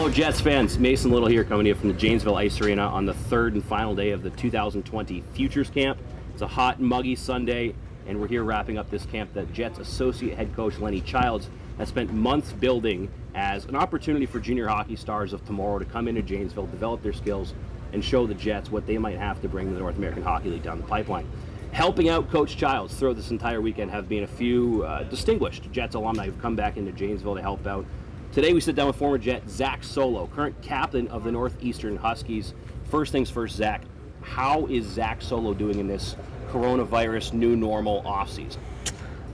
Hello, Jets fans. Mason Little here, coming to you from the Janesville Ice Arena on the third and final day of the 2020 Futures Camp. It's a hot and muggy Sunday, and we're here wrapping up this camp that Jets associate head coach Lenny Childs has spent months building as an opportunity for junior hockey stars of tomorrow to come into Janesville, develop their skills, and show the Jets what they might have to bring to the North American Hockey League down the pipeline. Helping out Coach Childs throughout this entire weekend have been a few distinguished Jets alumni who've come back into Janesville to help out. Today we sit down with former Jet Zach Solow, current captain of the Northeastern Huskies. First things first, Zach, how is Zach Solow doing in this coronavirus new normal offseason?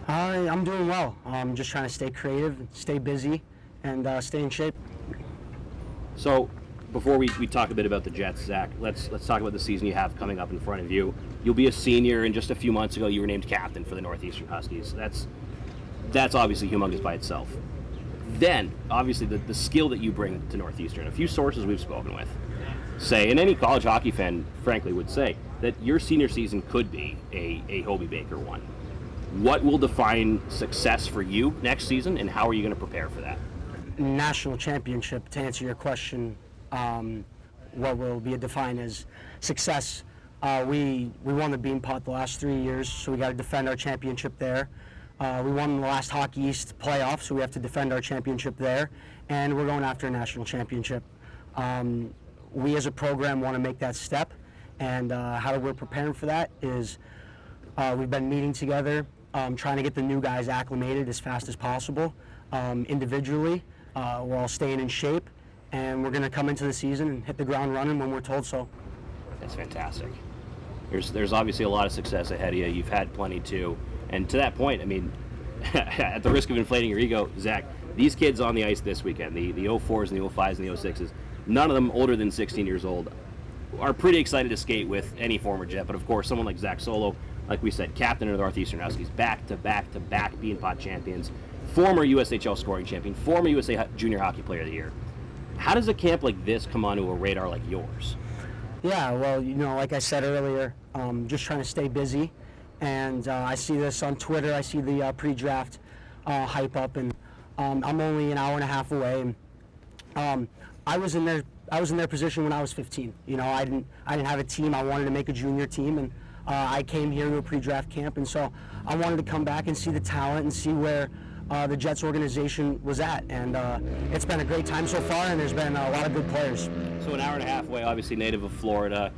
I'm doing well. I'm just trying to stay creative, stay busy, and stay in shape. So, before we talk a bit about the Jets, Zach, let's talk about the season you have coming up in front of you. You'll be a senior, and just a few months ago you were named captain for the Northeastern Huskies. That's obviously humongous by itself. Then, obviously, the skill that you bring to Northeastern, a few sources we've spoken with say, and any college hockey fan, frankly, would say, that your senior season could be a Hobey Baker one. What will define success for you next season, and how are you going to prepare for that? National championship, to answer your question, what will be defined as success. We won the Beanpot the last 3 years, so we got to defend our championship there. We won the last Hockey East playoff, so we have to defend our championship there, and we're going after a national championship. We as a program want to make that step, and how we're preparing for that is we've been meeting together, trying to get the new guys acclimated as fast as possible. Individually, we're all staying in shape, and we're going to come into the season and hit the ground running when we're told so. That's fantastic. There's obviously a lot of success ahead of you. You've had plenty too. And to that point, I mean, at the risk of inflating your ego, Zach, these kids on the ice this weekend, the 04s and the 05s and the 06s, none of them older than 16 years old, are pretty excited to skate with any former Jet. But of course, someone like Zach Solow, like we said, captain of the Northeastern Huskies, back-to-back Beanpot champions, former USHL scoring champion, former USA Junior Hockey Player of the Year. How does a camp like this come onto a radar like yours? Yeah, well, like I said earlier, just trying to stay busy. And I see this on Twitter. I see the pre-draft hype up, and I'm only an hour and a half away. And I was in their position when I was 15. I didn't have a team. I wanted to make a junior team, and I came here to a pre-draft camp, and so I wanted to come back and see the talent and see where the Jets organization was at. And it's been a great time so far, and there's been a lot of good players. So an hour and a half away, obviously native of Florida.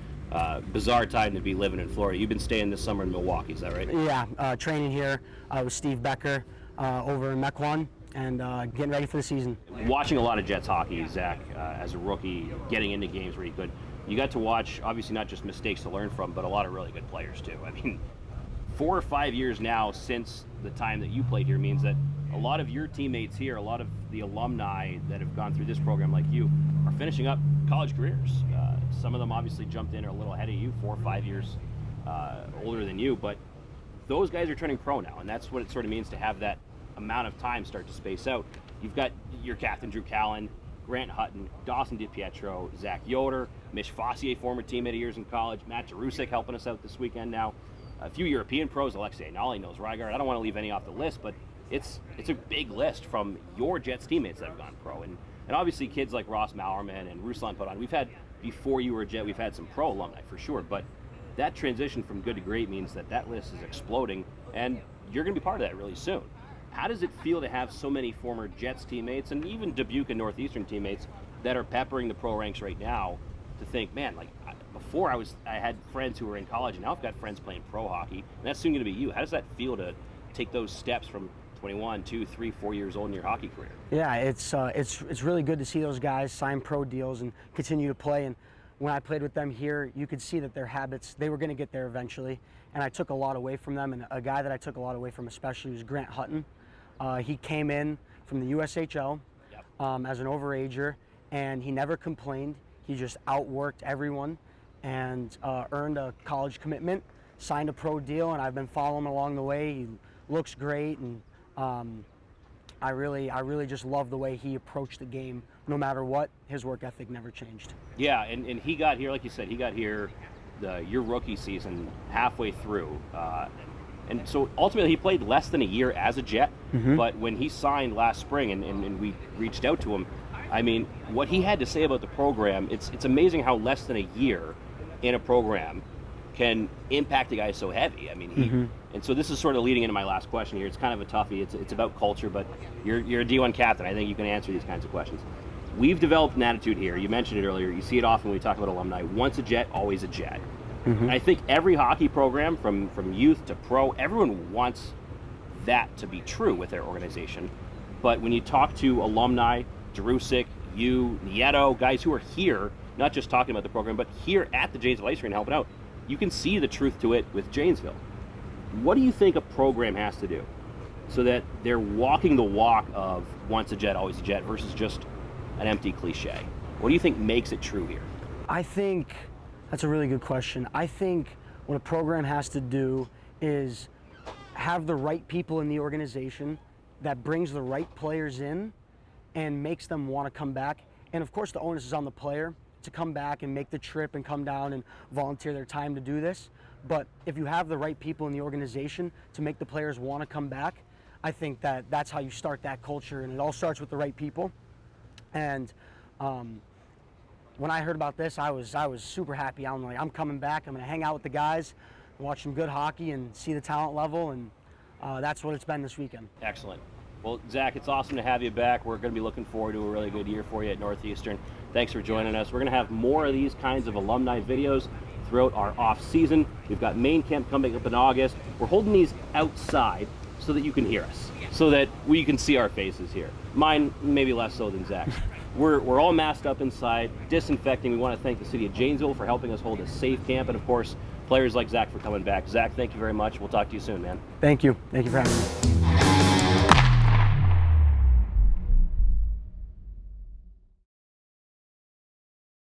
Bizarre time to be living in Florida. You've been staying this summer in Milwaukee, is that right? Yeah, training here with Steve Becker over in Mequon, and getting ready for the season. Watching a lot of Jets hockey, Zach, as a rookie, getting into games where you got to watch, obviously not just mistakes to learn from, but a lot of really good players too. I mean, 4 or 5 years now since the time that you played here means that a lot of your teammates here, a lot of the alumni that have gone through this program like you, are finishing up college careers. Some of them obviously jumped in a little ahead of you, 4 or 5 years older than you, but those guys are turning pro now, and that's what it sort of means to have that amount of time start to space out. You've got your captain, Drew Callan, Grant Hutton, Dawson DiPietro, Zach Yoder, Mish Fossier, former teammate of yours in college, Matt Jarusik helping us out this weekend now, a few European pros, Alexei Nali, Nils Rygaard. I don't want to leave any off the list, but it's a big list from your Jets teammates that have gone pro, and obviously kids like Ross Maurerman and Ruslan Podon. We've had, before you were a Jet, we've had some pro alumni for sure, but that transition from good to great means that list is exploding, and you're going to be part of that really soon. How does it feel to have so many former Jets teammates and even Dubuque and Northeastern teammates that are peppering the pro ranks right now to think, man, like before I had friends who were in college, and now I've got friends playing pro hockey, and that's soon going to be you. How does that feel to take those steps from 21, 2, 3, 4 years old in your hockey career? Yeah, it's really good to see those guys sign pro deals and continue to play. And when I played with them here, you could see that their habits, they were going to get there eventually. And I took a lot away from them. And a guy that I took a lot away from especially was Grant Hutton. He came in from the USHL as an overager, and he never complained. He just outworked everyone and earned a college commitment, signed a pro deal, and I've been following him along the way. He looks great, and I really just love the way he approached the game. No matter what, his work ethic never changed. Yeah, and he got here, like you said, your rookie season halfway through. And so ultimately he played less than a year as a Jet, but when he signed last spring and we reached out to him, I mean, what he had to say about the program, it's amazing how less than a year in a program can impact a guy so heavy. I mean, and so this is sort of leading into my last question here. It's kind of a toughie. It's about culture, but you're a D1 captain. I think you can answer these kinds of questions. We've developed an attitude here. You mentioned it earlier. You see it often when we talk about alumni. Once a Jet, always a Jet. And I think every hockey program, from youth to pro, everyone wants that to be true with their organization. But when you talk to alumni, Darusik, you, Nieto, guys who are here, not just talking about the program, but here at the Janesville Ice Rink helping out, you can see the truth to it with Janesville. What do you think a program has to do so that they're walking the walk of once a Jet, always a Jet versus just an empty cliche? What do you think makes it true here? I think that's a really good question. I think what a program has to do is have the right people in the organization that brings the right players in and makes them want to come back. And of course the onus is on the player to come back and make the trip and come down and volunteer their time to do this. But if you have the right people in the organization to make the players want to come back, I think that's how you start that culture, and it all starts with the right people. And when I heard about this, I was super happy. I'm like, I'm coming back. I'm going to hang out with the guys, watch some good hockey, and see the talent level. And that's what it's been this weekend. Excellent. Well, Zach, it's awesome to have you back. We're going to be looking forward to a really good year for you at Northeastern. Thanks for joining us. We're going to have more of these kinds of alumni videos throughout our off season. We've got main camp coming up in August. We're holding these outside so that you can hear us, so that you can see our faces here. Mine maybe less so than Zach's. We're all masked up inside, disinfecting. We want to thank the city of Janesville for helping us hold a safe camp, and of course, players like Zach for coming back. Zach, thank you very much. We'll talk to you soon, man. Thank you. Thank you for having me.